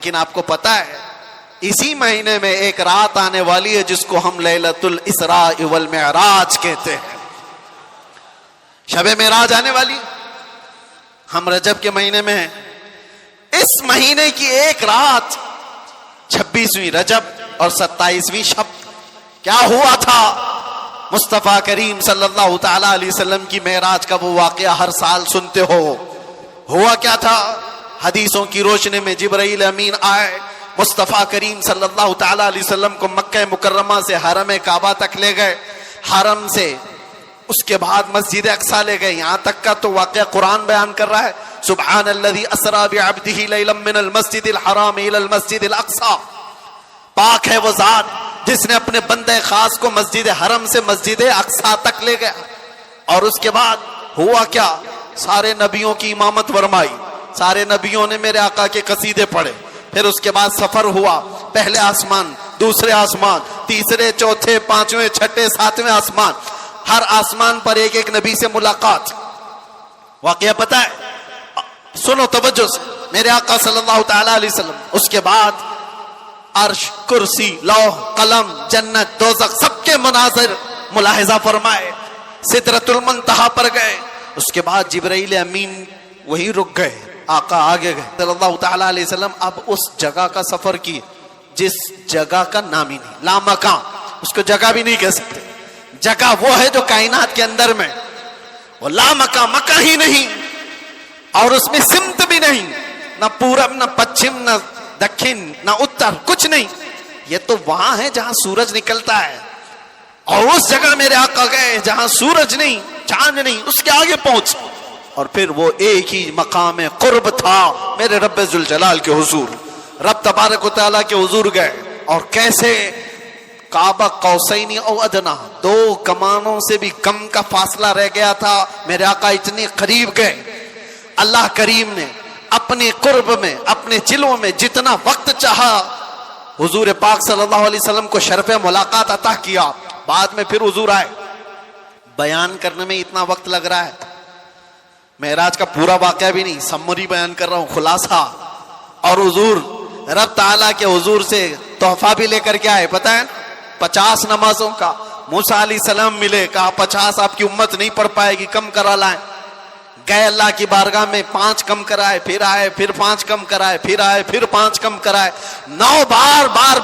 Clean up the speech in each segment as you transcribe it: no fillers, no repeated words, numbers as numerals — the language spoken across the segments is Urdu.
لیکن آپ کو پتا ہے اسی مہینے میں ایک رات آنے والی ہے جس کو ہم لیلۃ الاسراء والمعراج کہتے ہیں. شب معراج آنے والی. ہم رجب کے مہینے میں ہیں. اس مہینے کی ایک رات 26ویں رجب اور 27ویں شب کیا ہوا تھا؟ مصطفیٰ کریم صلی اللہ تعالی علیہ وسلم کی معراج کا وہ واقعہ ہر سال سنتے ہو. ہوا کیا تھا؟ حدیثوں کی روشنی میں جبرائیل امین آئے, مصطفیٰ کریم صلی اللہ تعالی علیہ وسلم کو مکہ مکرمہ سے حرم کعبہ تک لے گئے, حرم سے اس کے بعد مسجد اقصی لے گئے. یہاں تک کا تو واقعہ قرآن بیان کر رہا ہے, سبحان الذی اسری بعبدہ لیلا من المسجد الحرام الی المسجد الاقصی. پاک ہے وہ ذات جس نے اپنے بندے خاص کو مسجد حرم سے مسجد اقصی تک لے گیا. اور اس کے بعد ہوا کیا؟ سارے نبیوں کی امامت فرمائی, سارے نبیوں نے میرے آقا کے قصیدے پڑھے. پھر اس کے بعد سفر ہوا, پہلے آسمان, دوسرے آسمان, تیسرے, چوتھے, پانچویں, چھٹے, ساتویں آسمان. ہر آسمان پر ایک ایک نبی سے ملاقات. واقعہ پتا ہے؟ سنو توجہ سے, میرے آقا صلی اللہ تعالی علیہ وسلم اس کے بعد عرش, کرسی, لوح, قلم, جنت, دوزخ سب کے مناظر ملاحظہ فرمائے. سدرۃ المنتہا پر گئے. اس کے بعد جبرائیل امین وہی رک گئے, آقا آگے گئے صلی اللہ تعالی علیہ وسلم. اب اس جگہ کا سفر کی جس جگہ کا نام ہی نہیں, لامکان, اس کو جگہ بھی نہیں کہہ سکتے. جگہ وہ ہے جو کائنات کے اندر میں, وہ لامکان, مکہ ہی نہیں, اور اس میں سمت بھی نہیں, نہ پورب, نہ پچھم, نہ دکھن, نہ اتر, کچھ نہیں. یہ تو وہاں ہے جہاں سورج نکلتا ہے, اور اس جگہ میرے آقا گئے جہاں سورج نہیں, چاند نہیں, اس کے آگے پہنچ. اور پھر وہ ایک ہی مقام قرب تھا میرے رب ذوالجلال کے حضور. رب تبارک و تعالیٰ کے حضور گئے, اور کیسے؟ کعبہ قوسین او ادنا, 2 کمانوں سے بھی کم کا فاصلہ رہ گیا تھا. میرے آقا اتنے قریب گئے. اللہ کریم نے اپنے قرب میں, اپنے چلوں میں جتنا وقت چاہا حضور پاک صلی اللہ علیہ وسلم کو شرف ملاقات عطا کیا. بعد میں پھر حضور آئے. بیان کرنے میں اتنا وقت لگ رہا ہے, معراج کا پورا واقعہ بھی نہیں, سمری بیان کر رہا ہوں, خلاصہ. اور حضور رب تعالیٰ کے حضور سے تحفہ بھی لے کر کے آئے, پتہ ہے 50 نمازوں کا. موسیٰ علیہ السلام ملے, کہا 50 آپ کی امت نہیں پڑھ پائے گی, کم کرا لائیں. گئے اللہ کی بارگاہ میں, 5 کم کرائے, پھر آئے, پھر 5 کم کرائے, پھر آئے, پھر 5 کم کرائے. 9 بار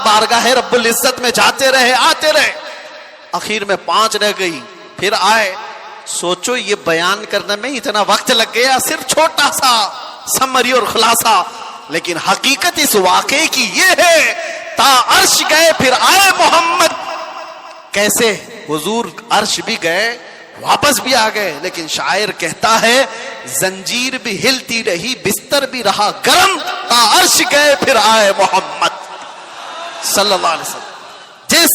بارگاہ رب العزت میں جاتے رہے, آتے رہے. آخر میں 5 رہ گئی, پھر آئے. سوچو یہ بیان کرنے میں اتنا وقت لگ گیا, صرف چھوٹا سا سمری اور خلاصہ. لیکن حقیقت اس واقعے کی یہ ہے, تا عرش گئے پھر آئے محمد. کیسے؟ حضور عرش بھی گئے, واپس بھی آ گئے. لیکن شاعر کہتا ہے زنجیر بھی ہلتی رہی, بستر بھی رہا گرم, تا عرش گئے پھر آئے محمد صلی اللہ علیہ وسلم. جس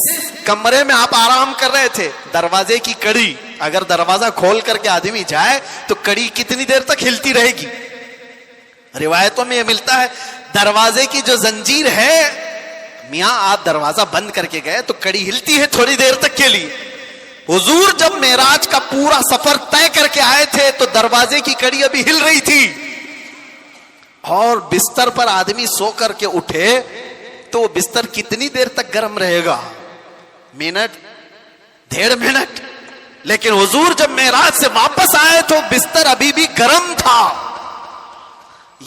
کمرے میں آپ آرام کر رہے تھے, دروازے کی کڑی, اگر دروازہ کھول کر کے آدمی جائے تو کڑی کتنی دیر تک ہلتی رہے گی؟ روایتوں میں یہ ملتا ہے دروازے کی جو زنجیر ہے, میاں آپ دروازہ بند کر کے گئے تو کڑی ہلتی ہے تھوڑی دیر تک کے لیے. حضور جب معراج کا پورا سفر طے کر کے آئے تھے تو دروازے کی کڑی ابھی ہل رہی تھی, اور بستر پر آدمی سو کر کے اٹھے تو بستر کتنی دیر تک گرم رہے گا؟ Minute, 1.5 minute. لیکن حضور جب معراج سے واپس آئے تو بستر ابھی بھی گرم تھا.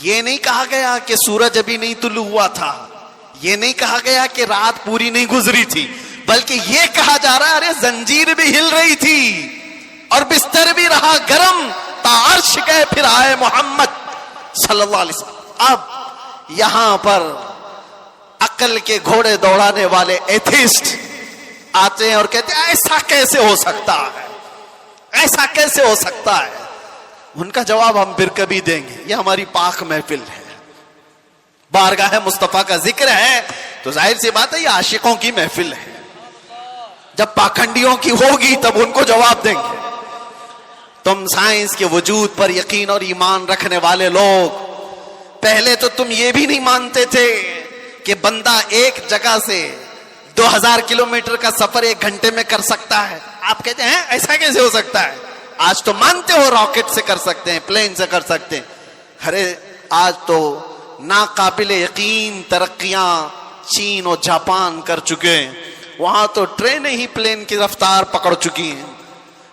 یہ نہیں کہا گیا کہ سورج ابھی نہیں طلوع ہوا تھا, یہ نہیں کہا گیا کہ رات پوری نہیں گزری تھی, بلکہ یہ کہا جا رہا ہے ارے زنجیر بھی ہل رہی تھی اور بستر بھی رہا گرم, تا عرش گئے پھر آئے محمد صلی اللہ علیہ وسلم. اب یہاں پر عقل کے گھوڑے دوڑانے والے ایتھیسٹ آتے ہیں اور کہتے ہیں ایسا کیسے ہو سکتا ہے, ایسا کیسے ہو سکتا ہے. ان کا جواب ہم پھر کبھی دیں گے. یہ ہماری پاک محفل ہے, بارگاہ مصطفیٰ کا ذکر ہے, تو ظاہر سی بات ہے یہ عاشقوں کی محفل ہے. جب پاکھنڈیوں کی ہوگی تب ان کو جواب دیں گے. تم سائنس کے وجود پر یقین اور ایمان رکھنے والے لوگ, پہلے تو تم یہ بھی نہیں مانتے تھے کہ بندہ ایک جگہ سے 2000 کلومیٹر کا سفر 1 گھنٹے میں کر سکتا ہے. آپ کہتے ہیں ایسا کیسے ہو سکتا ہے؟ آج تو مانتے ہو راکٹ سے کر سکتے ہیں, پلین سے کر سکتے ہیں. ارے آج تو ناقابل یقین ترقیاں چین اور جاپان کر چکے ہیں. وہاں تو ٹرینیں ہی پلین کی رفتار پکڑ چکی ہیں.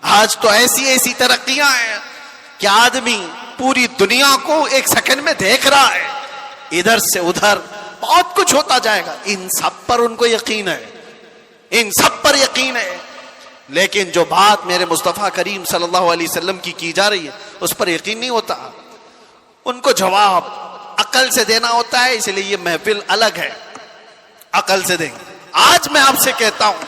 آج تو ایسی ایسی ترقیاں ہیں کہ آدمی پوری دنیا کو ایک سیکنڈ میں دیکھ رہا ہے. ادھر سے ادھر بہت کچھ ہوتا جائے گا. ان سب پر ان کو یقین ہے, ان سب پر یقین ہے. لیکن جو بات میرے مصطفیٰ کریم صلی اللہ علیہ وسلم کی جا رہی ہے اس پر یقین نہیں ہوتا. ان کو جواب عقل سے دینا ہوتا ہے, اس لیے یہ محفل الگ ہے, عقل سے دیں گے. آج میں آپ سے کہتا ہوں,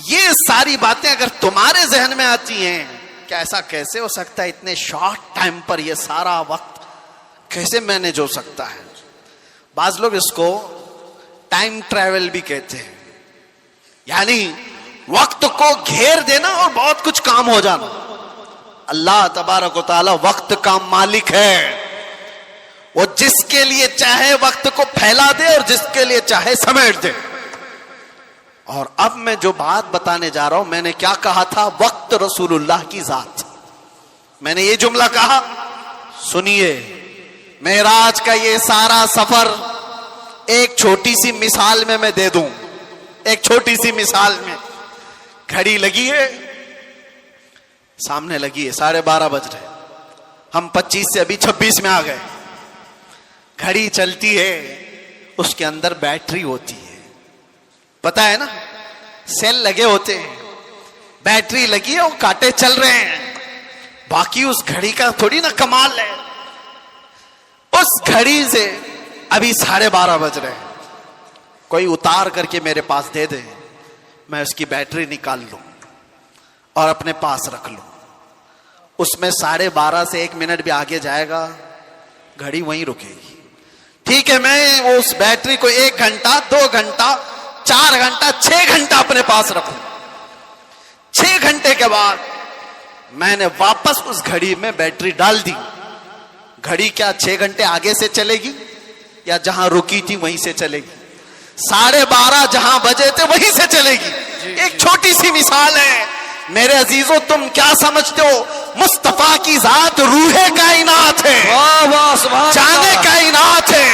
یہ ساری باتیں اگر تمہارے ذہن میں آتی ہیں کہ ایسا کیسے ہو سکتا ہے, اتنے شارٹ ٹائم پر یہ سارا وقت کیسے مینیج ہو سکتا ہے. بعض لوگ اس کو ٹائم ٹریول بھی کہتے ہیں, یعنی وقت کو گھیر دینا اور بہت کچھ کام ہو جانا. اللہ تبارک و تعالی وقت کا مالک ہے. وہ جس کے لیے چاہے وقت کو پھیلا دے اور جس کے لیے چاہے سمیٹ دے. اور اب میں جو بات بتانے جا رہا ہوں, میں نے کیا کہا تھا؟ وقت رسول اللہ کی ذات. میں نے یہ جملہ کہا, سنیے. معراج کا یہ سارا سفر ایک چھوٹی سی مثال میں دے دوں. ایک چھوٹی سی مثال میں, گھڑی لگی ہے سامنے, لگی ہے 12:30 بج رہے, ہم 25 سے ابھی 26 میں آ گئے. گھڑی چلتی ہے, اس کے اندر بیٹری ہوتی ہے, پتا ہے نا, سیل لگے ہوتے ہیں, بیٹری لگی ہے اور کانٹے چل رہے ہیں. باقی اس گھڑی کا تھوڑی نا کمال ہے. اس گھڑی سے ابھی 12:30 بج رہے ہیں, کوئی اتار کر کے میرے پاس دے دے, میں اس کی بیٹری نکال لوں اور اپنے پاس رکھ لوں. اس میں 12:30 سے 1 منٹ بھی آگے جائے گا, گھڑی وہیں رکے گی. ٹھیک ہے, میں اس بیٹری کو 1 گھنٹہ 2 گھنٹہ 4 گھنٹہ 6 گھنٹہ اپنے پاس رکھوں. 6 گھنٹے کے بعد میں نے واپس اس گھڑی میں بیٹری ڈال دی. گھڑی کیا 6 گھنٹے آگے سے چلے گی یا جہاں رکی تھی وہیں سے چلے گی؟ 12:30 جہاں بجے تھے وہیں سے چلے گی. ایک چھوٹی سی مثال ہے. میرے عزیزوں, تم کیا سمجھتے ہو؟ مصطفیٰ کی ذات روح کائنات ہے, جان کائنات ہے.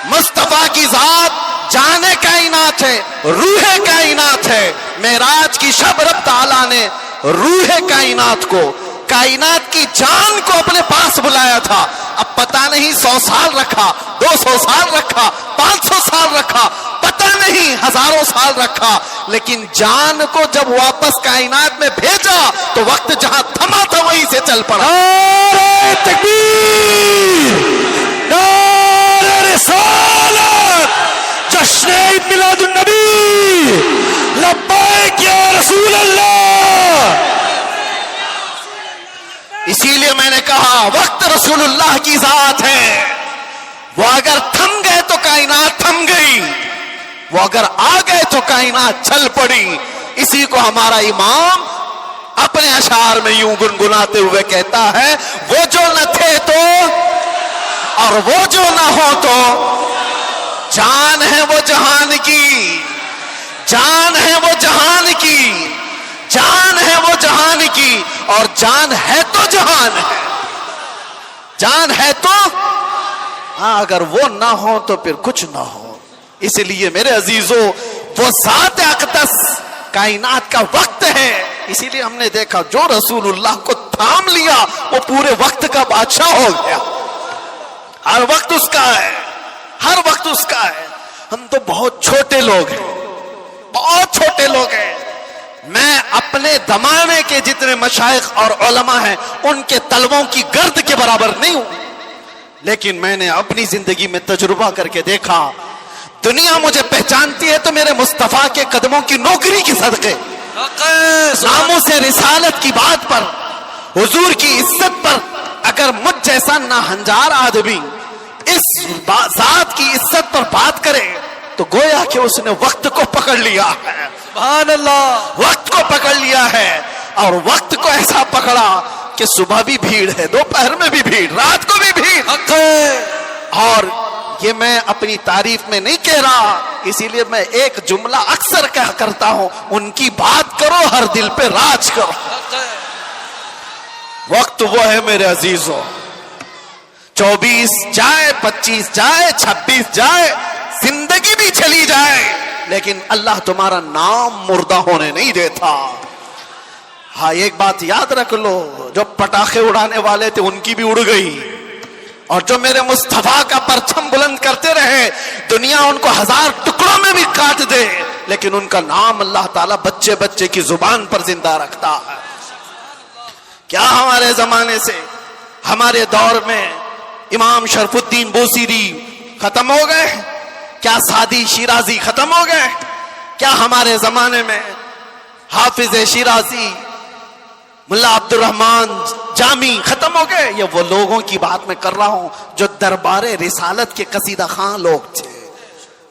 مصطفیٰ کی ذات جان کائنات ہے, روح کائنات ہے. معراج کی شب رب تعالیٰ نے روح کائنات کو, کائنات کی جان کو اپنے پاس بلایا تھا. اب پتہ نہیں 100 سال رکھا, 200 سال رکھا, 500 سال رکھا, پتہ نہیں ہزاروں سال رکھا, لیکن جان کو جب واپس کائنات میں بھیجا تو وقت جہاں تھما تھا وہیں سے چل پڑا. نعرہ تکبیر, نعرہ رسالت, جشن عید میلاد النبی, لبیک یا رسول اللہ. اسی لیے میں نے کہا وقت رسول اللہ کی ذات ہے. وہ اگر تھم گئے تو کائنات تھم گئی, وہ اگر آ گئے تو کائنات چل پڑی. اسی کو ہمارا امام اپنے اشعار میں یوں گنگناتے ہوئے کہتا ہے, وہ جو نہ تھے تو اور وہ جو نہ ہو تو, جان ہے وہ جہان کی, جان ہے وہ جہان کی, جان ہے وہ جہان کی, اور جان ہے تو جہان ہے, جان ہے تو ہاں, اگر وہ نہ ہو تو پھر کچھ نہ ہو. اس لیے میرے عزیزوں, وہ ذات اقدس کائنات کا وقت ہے. اسی لیے ہم نے دیکھا جو رسول اللہ کو تھام لیا وہ پورے وقت کا بادشاہ ہو گیا. ہر وقت اس کا ہے, ہر وقت اس کا ہے. ہم تو بہت چھوٹے لوگ ہیں, بہت چھوٹے لوگ ہیں. میں اپنے زمانے کے جتنے مشائخ اور علماء ہیں ان کے طلبوں کی گرد کے برابر نہیں ہوں, لیکن میں نے اپنی زندگی میں تجربہ کر کے دیکھا, دنیا مجھے پہچانتی ہے تو میرے مصطفیٰ کے قدموں کی نوکری کے صدقے, ناموں سے رسالت کی بات پر, حضور کی عزت پر. اگر مجھ جیسا ناہنجار آدمی اس ذات کی عزت پر بات کرے تو گویا کہ اس نے وقت کو پکڑ لیا ہے. سبحان اللہ, وقت کو پکڑ لیا ہے, اور وقت کو ایسا پکڑا کہ صبح بھی بھیڑ ہے, دوپہر میں بھی بھیڑ, رات کو بھی بھیڑ. اور یہ میں اپنی تعریف میں نہیں کہہ رہا, اسی لیے میں ایک جملہ اکثر کہا کرتا ہوں, ان کی بات کرو ہر دل پہ راج کرو. وقت وہ ہے میرے عزیزوں 24 جائے, 25 جائے, 26 جائے, زندگی بھی چلی جائے, لیکن اللہ تمہارا نام مردہ ہونے نہیں دیتا. ہاں ایک بات یاد رکھ لو, جو پٹاخے اڑانے والے تھے ان کی بھی اڑ گئی, اور جو میرے مصطفیٰ کا پرچم بلند کرتے رہے دنیا ان کو 1000 ٹکڑوں میں بھی کاٹ دے, لیکن ان کا نام اللہ تعالیٰ بچے بچے کی زبان پر زندہ رکھتا ہے. کیا ہمارے زمانے سے, ہمارے دور میں امام شرف الدین بوسیری ختم ہو گئے؟ کیا سعدی شیرازی ختم ہو گئے؟ کیا ہمارے زمانے میں حافظ شیرازی, ملا عبد الرحمن جامی ختم ہو گئے؟ یہ وہ لوگوں کی بات میں کر رہا ہوں جو دربار رسالت کے قصیدہ خان لوگ تھے,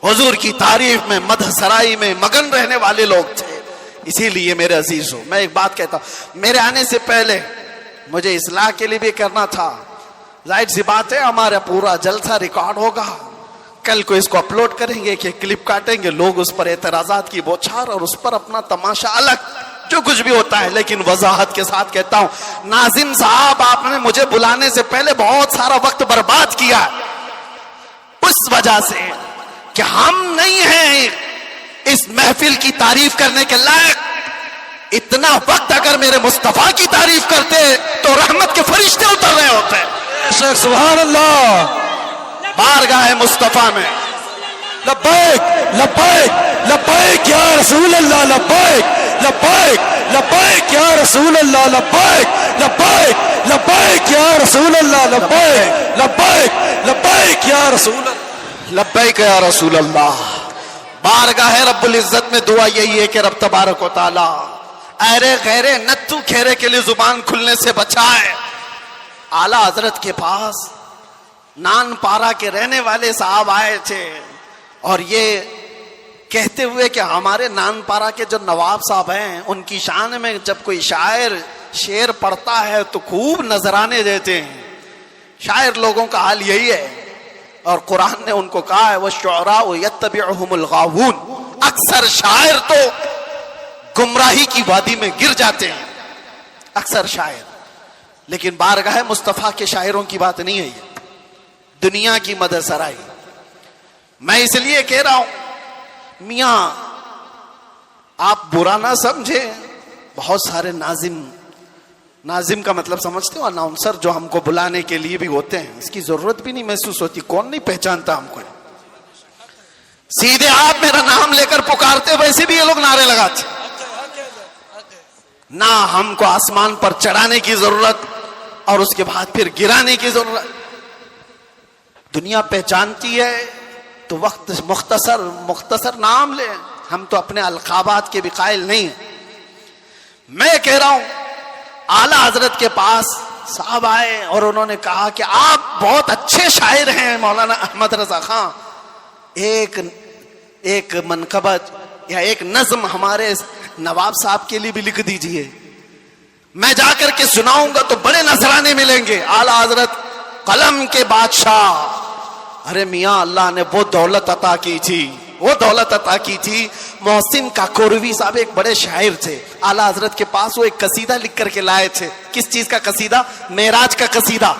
حضور کی تعریف میں مدح سرائی میں مگن رہنے والے لوگ تھے. اسی لیے میرے عزیزوں میں ایک بات کہتا ہوں, میرے آنے سے پہلے مجھے اصلاح کے لیے بھی کرنا تھا. ظاہر سی بات ہے ہمارا پورا جلسہ ریکارڈ ہوگا, کل کو اس کو اپلوڈ کریں گے کہ کلپ کاٹیں گے, لوگ اس پر اعتراضات کی بوچھار اور اس پر اپنا تماشا الگ جو کچھ بھی ہوتا ہے. لیکن وضاحت کے ساتھ کہتا ہوں, ناظم صاحب آپ نے مجھے بلانے سے پہلے بہت سارا وقت برباد کیا اس وجہ سے کہ ہم نہیں ہیں اس محفل کی تعریف کرنے کے لائق. اتنا وقت اگر میرے مصطفیٰ کی تعریف کرتے تو رحمت کے فرشتے اتر رہے ہوتے. سبحان اللہ. بارگاہ مصطفیٰ میں لبیک لبیک لبیک یا رسول اللہ, لبیک لبیک لبیک یا رسول اللہ, لبیک لبیک لبیک یا رسول اللہ, لبیک لبیک لبیک یا رسول اللہ, لبیک یا رسول اللہ. بارگاہ رب العزت میں دعا یہی ہے کہ رب تبارک و تعالی ایرے غیرے نتو کھیرے کے لیے زبان کھلنے سے بچائے. اعلیٰ حضرت کے پاس نان پارا کے رہنے والے صاحب آئے تھے اور یہ کہتے ہوئے کہ ہمارے نان پارا کے جو نواب صاحب ہیں ان کی شان میں جب کوئی شاعر شعر پڑھتا ہے تو خوب نذرانے دیتے ہیں. شاعر لوگوں کا حال یہی ہے, اور قرآن نے ان کو کہا ہے وَالشُّعَرَاءُ يَتَّبِعُهُمُ الْغَاوُونَ, اکثر شاعر تو گمراہی کی وادی میں گر جاتے ہیں, اکثر شاعر. لیکن بارگاہ مصطفیٰ کے شاعروں کی بات نہیں ہے یہ, دنیا کی مدح سرائی. میں اس لیے کہہ رہا ہوں میاں آپ برا نہ سمجھے, بہت سارے ناظم کا مطلب سمجھتے ہو, اناؤنسر جو ہم کو بلانے کے لیے بھی ہوتے ہیں, اس کی ضرورت بھی نہیں محسوس ہوتی. کون نہیں پہچانتا ہم کو, سیدھے آپ میرا نام لے کر پکارتے, ویسے بھی یہ لوگ نعرے لگاتے. نہ ہم کو آسمان پر چڑھانے کی ضرورت اور اس کے بعد پھر گرانے کی ضرورت. دنیا پہچانتی ہے تو وقت مختصر نام لے, ہم تو اپنے القابات کے بھی قائل نہیں ہیں. میں کہہ رہا ہوں اعلیٰ حضرت کے پاس صاحب آئے اور انہوں نے کہا کہ آپ بہت اچھے شاعر ہیں مولانا احمد رضا خان, ایک منقبت یا ایک نظم ہمارے نواب صاحب کے لیے بھی لکھ دیجئے, میں جا کر کے سناؤں گا تو بڑے نذرانے ملیں گے. اعلیٰ حضرت قلم کے بادشاہ, ارے میاں اللہ نے وہ دولت عطا کی تھی, وہ دولت عطا کی تھی. محسن کاکوروی صاحب ایک بڑے شاعر تھے, اعلیٰ حضرت کے پاس وہ ایک قصیدہ لکھ کر کے لائے تھے. کس چیز کا قصیدہ؟ معراج کا قصیدہ,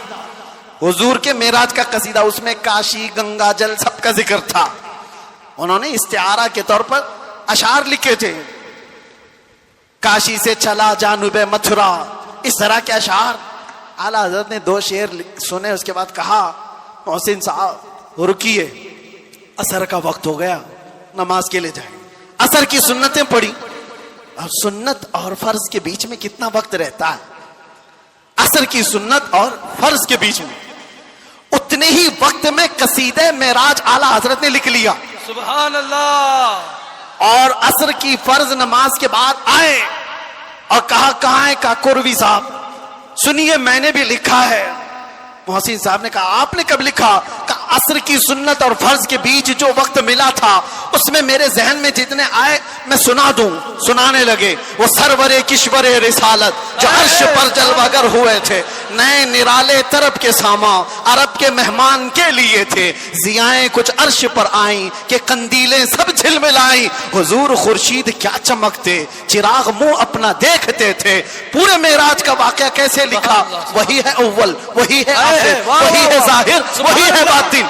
حضور کے معراج کا قصیدہ. اس میں کاشی گنگا جل سب کا ذکر تھا. انہوں نے استعارہ کے طور پر اشعار لکھے تھے, کاشی سے چلا جانب متھرا, اس طرح کے اشعار. اعلیٰ حضرت نے 2 شعر سنے, اس کے بعد کہا محسن صاحب رکیے, عصر کا وقت ہو گیا, نماز کے لیے جائیں. عصر کی سنتیں پڑھی, اور سنت اور فرض کے بیچ میں کتنا وقت رہتا ہے؟ عصر کی سنت اور فرض کے بیچ میں اتنے ہی وقت میں قصیدہ معراج اعلیٰ حضرت نے لکھ لیا. سبحان اللہ. اور عصر کی فرض نماز کے بعد آئے اور کہا کہاں ہے کاکوروی صاحب, سنیے میں نے بھی لکھا ہے. محسن صاحب نے کہا آپ نے کب لکھا؟ کہا عصر کی سنت اور فرض کے بیچ جو وقت ملا تھا اس میں میرے ذہن میں جتنے آئے میں سنا دوں. سنانے لگے. وہ سرور کشور رسالت جو عرش پر جلوہ گر ہوئے تھے, نئے نرالے طرب کے ساما عرب کے مہمان کے لیے تھے. ضیائیں کچھ عرش پر آئیں کہ قندیلیں سب جھلملائیں. حضور خورشید کیا چمکتے, چراغ منہ اپنا دیکھتے تھے. پورے معراج کا واقعہ کیسے لکھا؟ وہی ہے اول, وہی ہے آخر, وہی ہے ظاہر, وہی ہے باطن.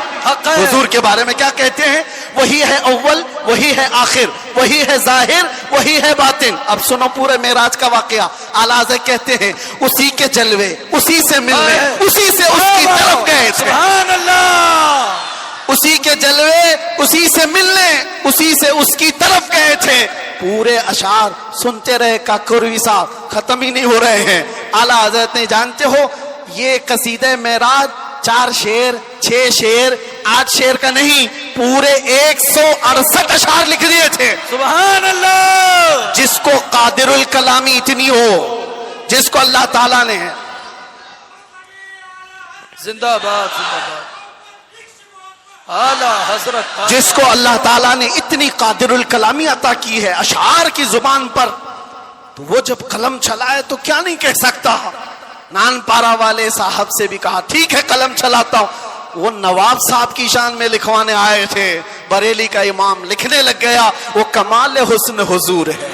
حضور کے بارے میں کیا کہتے ہیں؟ وہی ہے اول, وہی ہے آخر, وہی ہے ظاہر, وہی ہے باطن. اب سنو پورے معراج کا واقعہ. اعلیٰ حضرت کہتے ہیں اسی کے جلوے, اسی سے ملنے, اسی سے اس کی طرف گئے تھے. سبحان اللہ. اسی کے جلوے, اسی سے ملنے, اسی سے اس کی طرف گئے تھے. پورے اشعار سنتے رہے کاکروی صاحب, ختم ہی نہیں ہو رہے ہیں. اعلیٰ حضرت نے, جانتے ہو یہ قصیدہ معراج 4 شعر 6 شعر 8 شعر کا نہیں, پورے 168 اشعار لکھ دیے تھے. سبحان اللہ. جس کو قادر الکلامی اتنی ہو, جس کو اللہ تعالیٰ نے زندہ باد زندہ باد اعلیٰ حضرت, جس کو اللہ تعالیٰ نے اتنی قادر الکلامی عطا کی ہے اشعار کی زبان پر, تو وہ جب قلم چلائے تو کیا نہیں کہہ سکتا. نان پارا والے صاحب سے بھی کہا ٹھیک ہے قلم چلاتا ہوں. وہ نواب صاحب کی شان میں لکھوانے آئے تھے, بریلی کا امام لکھنے لگ گیا وہ کمال حسن حضور ہے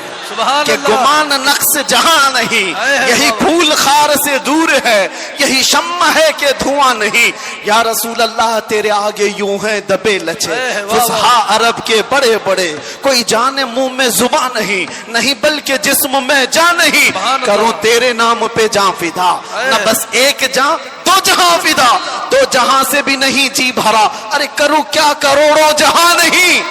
کہ گمان نقص جہاں نہیں, یہی پھول خار سے دور ہے, یہی شمع ہے کہ دھواں نہیں. یا رسول اللہ تیرے آگے یوں ہیں دبے لچے فصحا عرب کے بڑے بڑے, کوئی جانے منہ میں زبان نہیں, نہیں بلکہ جسم میں جان نہیں. کروں تیرے نام پہ جاں فدا, نہ بس ایک جاں دو جہاں فدا, 2 جہاں سے بھی نہیں جی بھرا, ارے کروں کیا کروڑوں جہاں نہیں.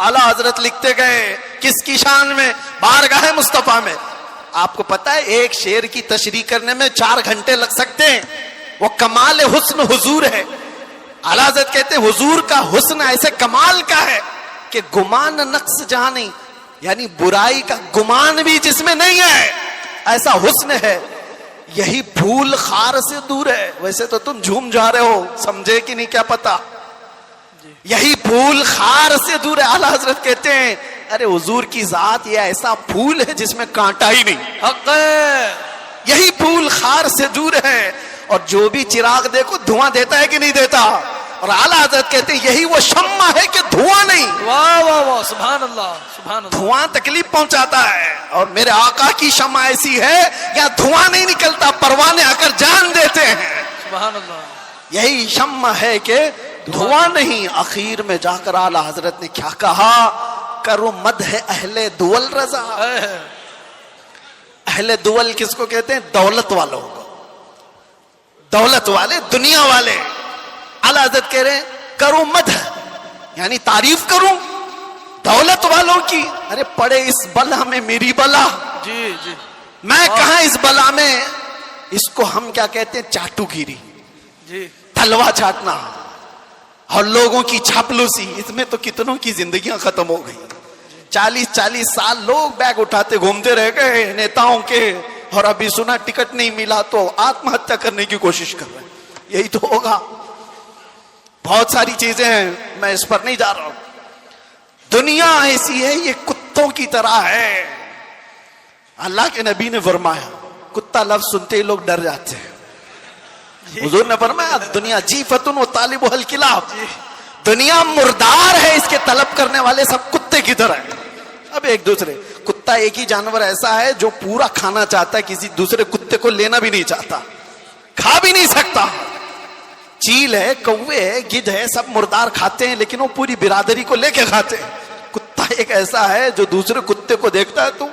اعلیٰ حضرت لکھتے گئے کس کی شان میں؟ بارگاہ مصطفیٰ میں. آپ کو پتا ہے ایک شعر کی تشریح کرنے میں 4 گھنٹے لگ سکتے ہیں. وہ کمال حسن حضور ہے. اعلیٰ حضرت کہتے ہیں حضور کا حسن ایسے کمال کا ہے کہ گمان نقص جہاں نہیں, یعنی برائی کا گمان بھی جس میں نہیں ہے, ایسا حسن ہے. یہی پھول خار سے دور ہے. ویسے تو تم جھوم جا رہے ہو, سمجھے کہ نہیں کیا پتا. یہی پھول خار سے دور ہے. اعلیٰ حضرت کہتے ہیں ارے حضور کی ذات یہ ایسا پھول ہے جس میں کانٹا ہی نہیں. حق ہے. یہی پھول خار سے دور ہے, اور جو بھی چراغ دیکھو دھواں دیتا ہے کہ نہیں دیتا. اور اعلیٰ حضرت کہتے ہیں یہی وہ شمع ہے کہ دھواں نہیں. واہ واہ واہ, سبحان اللہ سبحان اللہ. دھواں تکلیف پہنچاتا ہے, اور میرے آقا کی شمع ایسی ہے یا دھواں نہیں نکلتا, پروانے آ کر جان دیتے ہیں. سبحان اللہ. یہی شمع ہے کہ دھواں نہیں. اخیر میں جا کر اعلیٰ حضرت نے کیا کہا؟ کرو مدح اہل دول رضا. اہل دول کس کو کہتے ہیں؟ دولت والوں کو, دولت والے, دنیا والے. اعلیٰ حضرت کہہ رہے ہیں کرو مدح, یعنی تعریف کروں دولت والوں کی. ارے پڑے اس بلا میں میری بلا, جی جی, میں کہاں اس بلا میں. اس کو ہم کیا کہتے ہیں؟ چاٹو گیری, جی, تلوا چاٹنا اور لوگوں کی چاپلوسی. اس میں تو کتنوں کی زندگیاں ختم ہو گئی. 40 سال لوگ بیگ اٹھاتے گھومتے رہ گئے نیتاؤں کے, اور ابھی سنا ٹکٹ نہیں ملا تو آتم ہتیا کرنے کی کوشش کر رہے ہیں. یہی تو ہوگا. بہت ساری چیزیں ہیں, میں اس پر نہیں جا رہا ہوں. دنیا ایسی ہے, یہ کتوں کی طرح ہے. اللہ کے نبی نے فرمایا کتا لفظ سنتے ہی لوگ ڈر جاتے ہیں. حضور نے فرمایا دنیا جیفتن و طالب الکلاب, دنیا مردار ہے, اس کے طلب کرنے والے سب کتے کی طرح ہیں. اب ایک دوسرے, کتا ایک ہی جانور ایسا ہے جو پورا کھانا چاہتا ہے, کسی دوسرے کتے کو لینا بھی نہیں چاہتا, کھا بھی نہیں سکتا. چیل ہے, کوے ہے, گدھ ہے, سب مردار کھاتے ہیں, لیکن وہ پوری برادری کو لے کے کھاتے ہیں. کتا ایک ایسا ہے جو دوسرے کتے کو دیکھتا ہے تو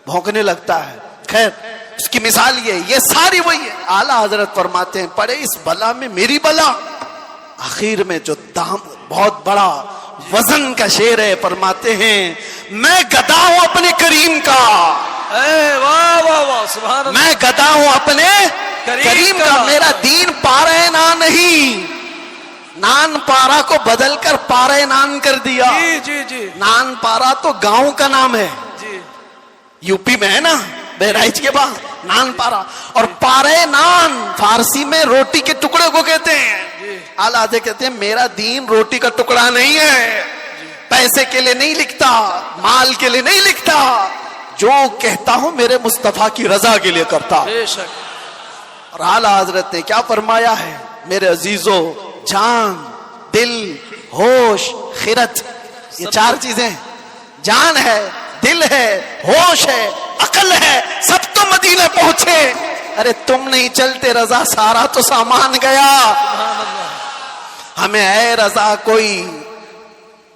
بھونکنے لگتا ہے. خیر اس کی مثال یہ ساری وہی ہے. اعلیٰ حضرت فرماتے ہیں پڑے اس بلا میں میری بلا. آخر میں جو دام بہت بڑا وزن کا شعر ہے, فرماتے ہیں میں گدا ہوں اپنے کریم کا. واہ واہ واہ, سبحان اللہ. میں گدا ہوں اپنے کریم کا. میرا دین پارے نان نہیں, نان پارا کو بدل کر پارے نان کر دیا. جی جی جی, نان پارا تو گاؤں کا نام ہے, جی, یو پی میں ہے نا, بہرائچ کے بعد نان پارا. اور پارے نان فارسی میں روٹی کے ٹکڑے کو کہتے ہیں. اعلیٰ حضرت کہتے ہیں میرا دین روٹی کا ٹکڑا نہیں ہے, پیسے کے لیے نہیں لکھتا, مال کے لیے نہیں لکھتا, جو کہتا ہوں میرے مصطفیٰ کی رضا کے لیے کرتا. بے شک. اور اعلیٰ حضرت نے کیا فرمایا ہے میرے عزیزو, جان, دل, ہوش, خرد, یہ چار چیزیں, جان ہے, دل ہے, ہوش ہے, عقل ہے, سب تو مدینے پہنچے. ارے تم نہیں چلتے رضا, سارا تو سامان گیا. ہمیں اے رضا کوئی,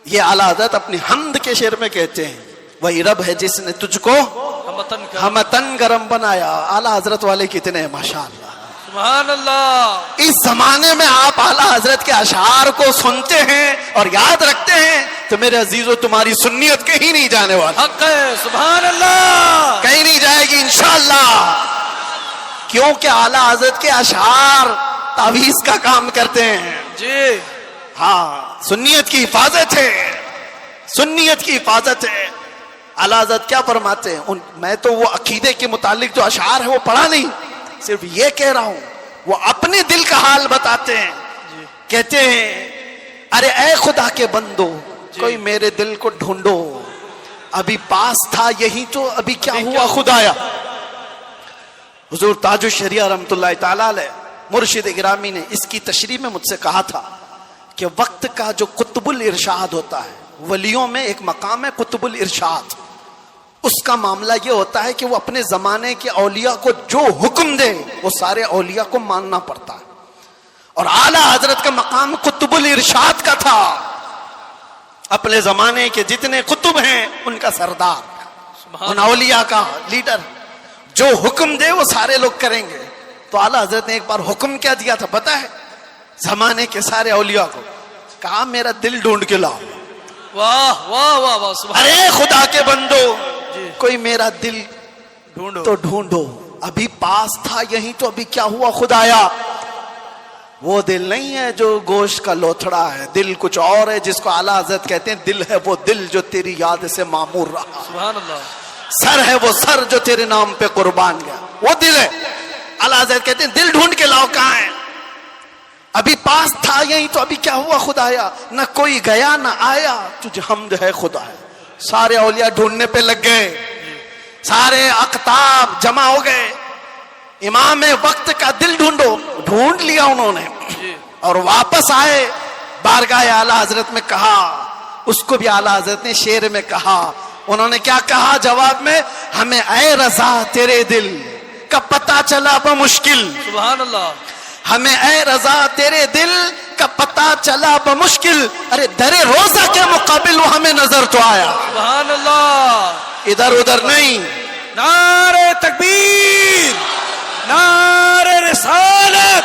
یہ اعلیٰ حضرت اپنی حمد کے شعر میں کہتے ہیں, وہی رب ہے جس نے تجھ کو ہمتن گرم بنایا. اعلیٰ حضرت والے کتنے ہیں ماشاءاللہ, سبحان اللہ. اس زمانے میں آپ اعلیٰ حضرت کے اشعار کو سنتے ہیں اور یاد رکھتے ہیں تو میرے عزیزو تمہاری سنیت کہیں نہیں جانے والی, حق ہے. سبحان اللہ. کہیں نہیں جائے گی انشاءاللہ, کیونکہ اعلیٰ حضرت کے اشعار تعویذ کا کام کرتے ہیں. جی ہاں, سنیت کی حفاظت ہے, سنیت کی حفاظت ہے. اعلیٰ حضرت کیا فرماتے ہیں, میں تو وہ عقیدے کے متعلق جو اشعار ہے وہ پڑھا نہیں, صرف یہ کہہ رہا ہوں, وہ اپنے دل کا حال بتاتے ہیں. کہتے ہیں ارے اے خدا کے بندو, کوئی میرے دل کو ڈھونڈو, ابھی پاس تھا یہی تو ابھی کیا ہوا خدایا. حضور تاج الشریعہ رحمۃ اللہ تعالی علیہ مرشد گرامی نے اس کی تشریح میں مجھ سے کہا تھا کہ وقت کا جو قطب الارشاد ہوتا ہے, ولیوں میں ایک مقام ہے قطب الارشاد, اس کا معاملہ یہ ہوتا ہے کہ وہ اپنے زمانے کے اولیاء کو جو حکم دے وہ سارے اولیاء کو ماننا پڑتا ہے. اور اعلیٰ حضرت کا مقام قطب الارشاد کا تھا, اپنے زمانے کے جتنے قطب ہیں ان کا سردار, ان اولیاء کا لیڈر, جو حکم دے وہ سارے لوگ کریں گے. تو اعلیٰ حضرت نے ایک بار حکم کیا دیا تھا پتہ ہے, زمانے کے سارے اولیاء کو کہا میرا دل ڈھونڈ کے لاؤ. واہ واہ واہ واہ. سبحان. ارے خدا کے بندو, کوئی میرا دل ڈھونڈو تو ڈھونڈو, ابھی پاس تھا یہی تو ابھی کیا ہوا خدایا. وہ دل نہیں ہے جو گوشت کا لوتھڑا ہے, دل کچھ اور ہے جس کو اعلیٰ حضرت کہتے ہیں دل ہے وہ دل جو تیری یاد سے معمور رہا. سبحان اللہ. سر ہے وہ سر جو تیرے نام پہ قربان گیا, وہ دل ہے. اعلیٰ حضرت کہتے ہیں دل ڈھونڈ کے لاؤ, کہاں ہے, ابھی پاس تھا یہی تو ابھی کیا ہوا خدایا. نہ کوئی گیا نہ آیا, تجھے حمد ہے خدایا. سارے اولیاء ڈھونڈنے پہ لگ گئے, سارے اقطاب جمع ہو گئے, امام وقت کا دل ڈھونڈو, ڈھونڈ لیا انہوں نے, اور واپس آئے بارگاہ اعلیٰ حضرت میں کہا. اس کو بھی اعلیٰ حضرت نے شعر میں کہا. انہوں نے کیا کہا جواب میں, ہمیں اے رضا تیرے دل کا پتہ چلا بمشکل. سبحان اللہ. ہمیں اے رضا تیرے دل کا پتہ چلا بمشکل, ارے در روزہ کے مقابل وہ ہمیں نظر تو آیا. سبحان اللہ. ادھر ادھر نہیں. نعرہ تکبیر, نعرہ رسالت,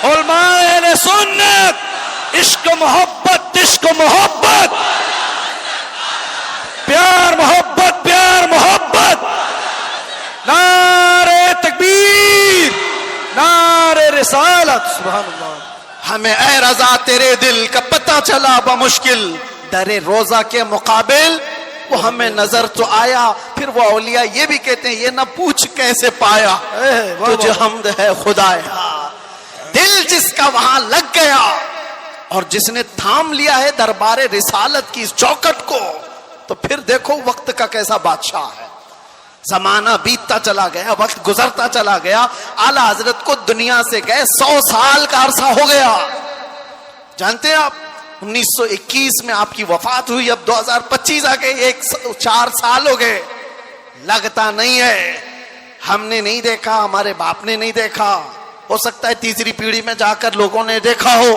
علماء اہل سنت, عشق و محبت, عشق و محبت, پیار محبت, پیار محبت, نعرہ تکبیر, نعرہ رسالت. سبحان اللہ. ہمیں اے رضا تیرے دل کا پتہ چلا بمشکل, در روزہ کے مقابل وہ ہمیں نظر تو آیا. پھر وہ اولیاء یہ بھی کہتے ہیں یہ نہ پوچھ کیسے پایا, تجھے حمد ہے خدایا. دل جس کا وہاں لگ گیا اور جس نے تھام لیا ہے دربار رسالت کی اس چوکٹ کو, تو پھر دیکھو وقت کا کیسا بادشاہ ہے. زمانہ بیتتا چلا گیا, وقت گزرتا چلا گیا. اعلیٰ حضرت کو دنیا سے گئے 100 سال کا عرصہ ہو گیا. جانتے ہیں آپ 1921 میں آپ کی وفات ہوئی, اب 2025 آ گئے, 4 سال ہو گئے. لگتا نہیں ہے, ہم نے نہیں دیکھا, ہمارے باپ نے نہیں دیکھا, ہو سکتا ہے تیسری پیڑھی میں جا کر لوگوں نے دیکھا ہو,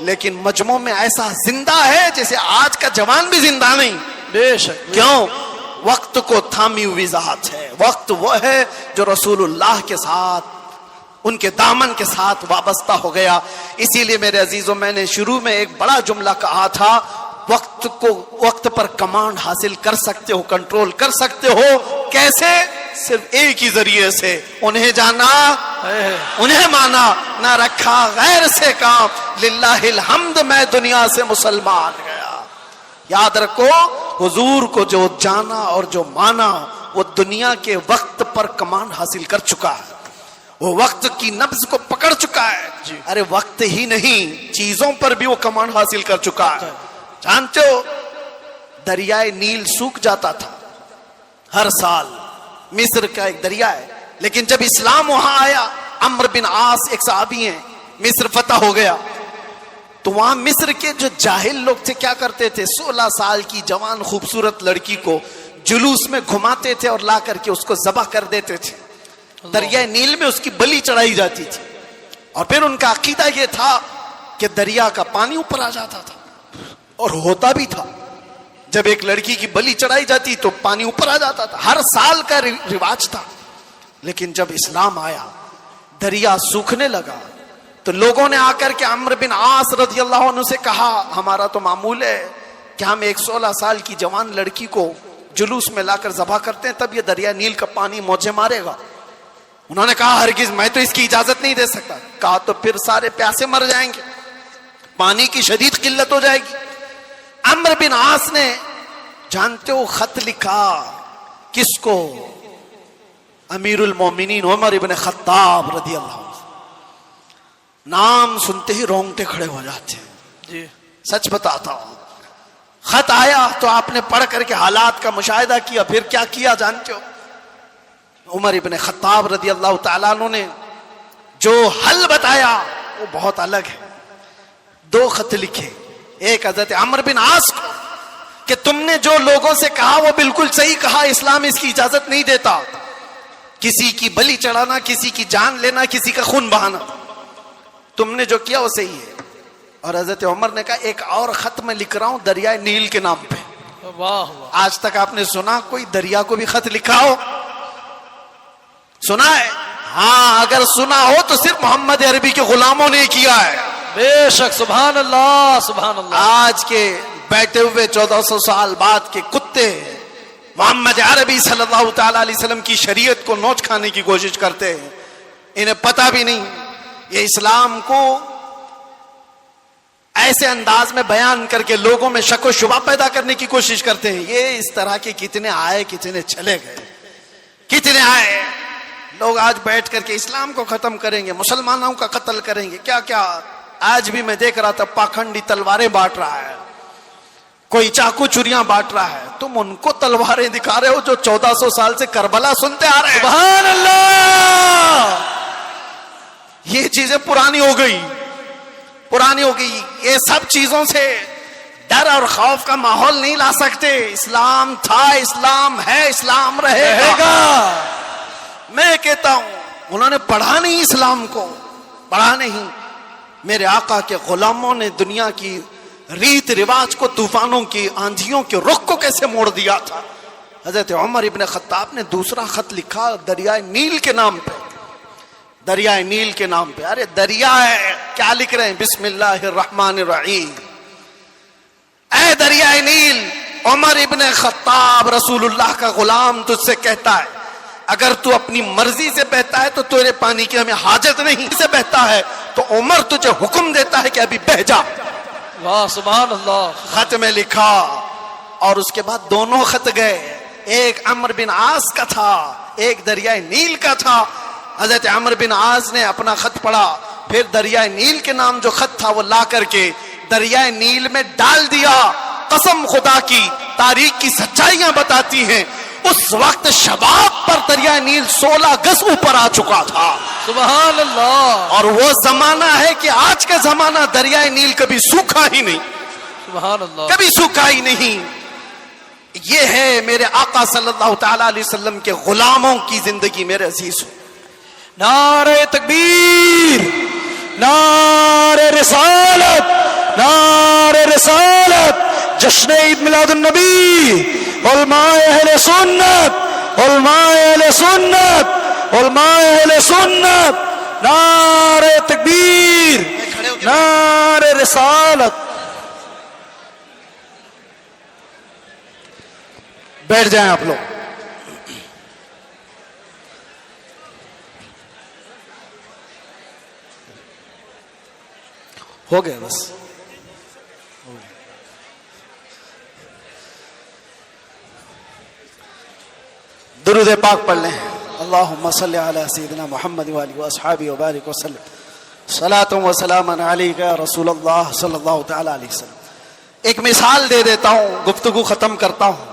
لیکن مجموع میں ایسا زندہ ہے جیسے آج کا جوان بھی زندہ نہیں. بے شک. کیوں؟ وقت کو تھامی ہوئی ذات ہے. وقت وہ ہے جو رسول اللہ کے ساتھ, ان کے دامن کے ساتھ وابستہ ہو گیا. اسی لیے میرے عزیزوں, میں نے شروع میں ایک بڑا جملہ کہا تھا, وقت پر کمانڈ حاصل کر سکتے ہو, کنٹرول کر سکتے ہو. کیسے؟ صرف ایک ہی ذریعے سے, انہیں جانا, انہیں مانا, نہ رکھا غیر سے کام. للہ الحمد میں دنیا سے مسلمان گیا. یاد رکھو, حضور کو جو جانا اور جو مانا وہ دنیا کے وقت پر کمان حاصل کر چکا ہے، وہ وقت کی نبض کو پکڑ چکا ہے۔ ارے وقت ہی نہیں، چیزوں پر بھی وہ کمان حاصل کر چکا ہے۔ جانتے ہو دریائے نیل سوکھ جاتا تھا ہر سال، مصر کا ایک دریا ہے، لیکن جب اسلام وہاں آیا، عمرو بن عاص ایک صحابی ہیں، مصر فتح ہو گیا، تو وہاں مصر کے جو جاہل لوگ تھے کیا کرتے تھے، 16 سال کی جوان خوبصورت لڑکی کو جلوس میں گھماتے تھے اور لا کر کے اس کو ذبح کر دیتے تھے، دریائے نیل میں اس کی بلی چڑھائی جاتی تھی، اور پھر ان کا عقیدہ یہ تھا کہ دریا کا پانی اوپر آ جاتا تھا، اور ہوتا بھی تھا، جب ایک لڑکی کی بلی چڑھائی جاتی تو پانی اوپر آ جاتا تھا، ہر سال کا رواج تھا۔ لیکن جب اسلام آیا، دریا سوکھنے لگا، تو لوگوں نے آ کر کے عمرو بن عاص رضی اللہ عنہ سے کہا، ہمارا تو معمول ہے کہ ہم ایک 16 سال کی جوان لڑکی کو جلوس میں لا کر ذبح کرتے ہیں، تب یہ دریا نیل کا پانی موجے مارے گا۔ انہوں نے کہا ہرگز میں تو اس کی اجازت نہیں دے سکتا۔ کہا تو پھر سارے پیاسے مر جائیں گے، پانی کی شدید قلت ہو جائے گی۔ عمرو بن عاص نے جانتے ہو خط لکھا کس کو؟ امیر المومنین عمر ابن خطاب رضی اللہ عنہ۔ نام سنتے ہی رونگٹے کھڑے ہو جاتے ہیں، جی سچ بتاتا ہوں۔ خط آیا تو آپ نے پڑھ کر کے حالات کا مشاہدہ کیا، پھر کیا کیا جانتے ہو؟ عمر ابن خطاب رضی اللہ تعالیٰ عنہ نے جو حل بتایا وہ بہت الگ ہے۔ 2 خط لکھے، ایک حضرت عمرو بن عاص کو کہ تم نے جو لوگوں سے کہا وہ بالکل صحیح کہا، اسلام اس کی اجازت نہیں دیتا، کسی کی بلی چڑھانا، کسی کی جان لینا، کسی کا خون بہانا، تم نے جو کیا وہ صحیح ہے۔ اور حضرت عمر نے کہا ایک اور خط میں لکھ رہا ہوں دریائے نیل کے نام پہ۔ واہ، آج تک آپ نے سنا کوئی دریا کو بھی خط لکھا ہو؟ سنا ہے؟ ہاں، اگر سنا ہو تو صرف محمد عربی کے غلاموں نے کیا ہے۔ بے شک، سبحان اللہ سبحان اللہ۔ آج کے بیٹھے ہوئے 1400 سال بعد کے کتے محمد عربی صلی اللہ تعالی علیہ وسلم کی شریعت کو نوچ کھانے کی کوشش کرتے ہیں، انہیں پتہ بھی نہیں، یہ اسلام کو ایسے انداز میں بیان کر کے لوگوں میں شک و شبہ پیدا کرنے کی کوشش کرتے ہیں۔ یہ اس طرح کے کتنے آئے، کتنے چلے گئے، کتنے آئے لوگ آج بیٹھ کر کے اسلام کو ختم کریں گے، مسلمانوں کا قتل کریں گے، کیا کیا۔ آج بھی میں دیکھ رہا تھا پاکھنڈی تلواریں بانٹ رہا ہے، کوئی چاقو چوریاں بانٹ رہا ہے، تم ان کو تلواریں دکھا رہے ہو جو 1400 سال سے کربلا سنتے آ رہے ہیں۔ سبحان اللہ، یہ چیزیں پرانی ہو گئی، پرانی ہو گئی۔ یہ سب چیزوں سے ڈر اور خوف کا ماحول نہیں لا سکتے۔ اسلام تھا، اسلام ہے، اسلام رہے گا۔ میں کہتا ہوں انہوں نے پڑھا نہیں اسلام کو، پڑھا نہیں۔ میرے آقا کے غلاموں نے دنیا کی ریت رواج کو، طوفانوں کی، آندھیوں کے رخ کو کیسے موڑ دیا تھا۔ حضرت عمر ابن خطاب نے دوسرا خط لکھا دریائے نیل کے نام پہ، دریائے نیل کے نام پہ۔ ارے دریا ہے، کیا لکھ رہے ہیں؟ بسم اللہ الرحمن الرحیم۔ اے دریائے نیل، عمر ابن خطاب رسول اللہ کا غلام تجھ سے کہتا ہے اگر تو اپنی مرضی سے بہتا ہے تو تیرے پانی کی ہمیں حاجت نہیں، سے بہتا ہے تو عمر تجھے حکم دیتا ہے کہ ابھی بہ جا۔ واہ سبحان اللہ۔ خط میں لکھا، اور اس کے بعد دونوں خط گئے، ایک عمرو بن عاص کا تھا، ایک دریائے نیل کا تھا۔ حضرت عمرو بن عاص نے اپنا خط پڑھا، پھر دریائے نیل کے نام جو خط تھا وہ لا کر کے دریائے نیل میں ڈال دیا۔ قسم خدا کی، تاریخ کی سچائیاں بتاتی ہیں اس وقت شباب پر دریائے نیل 16 گز اوپر آ چکا تھا۔ سبحان اللہ۔ اور وہ زمانہ ہے کہ آج کا زمانہ دریائے نیل کبھی سوکھا ہی نہیں، سبحان اللہ، کبھی سوکھا ہی نہیں۔ یہ ہے میرے آقا صلی اللہ تعالی علیہ وسلم کے غلاموں کی زندگی میرے عزیز۔ نعرہ تکبیر، نعرہ رسالت، نعرہ رسالت، جشن عید میلاد النبی، علماء اہل سنت، علماء اہل سنت، علماء اہل سنت، نعرہ تکبیر، نعرہ رسالت۔ بیٹھ جائیں آپ لوگ۔ ہو گیا بس۔ درود پاک پڑھ لیں. اللہم صلی علی سیدنا محمد وآلہ واصحابہ وبارک وسلم. صلاۃ و سلام علیک یا رسول اللہ صلی اللہ تعالی علیہ وسلم. ایک مثال دے دیتا ہوں, گفتگو ختم کرتا ہوں.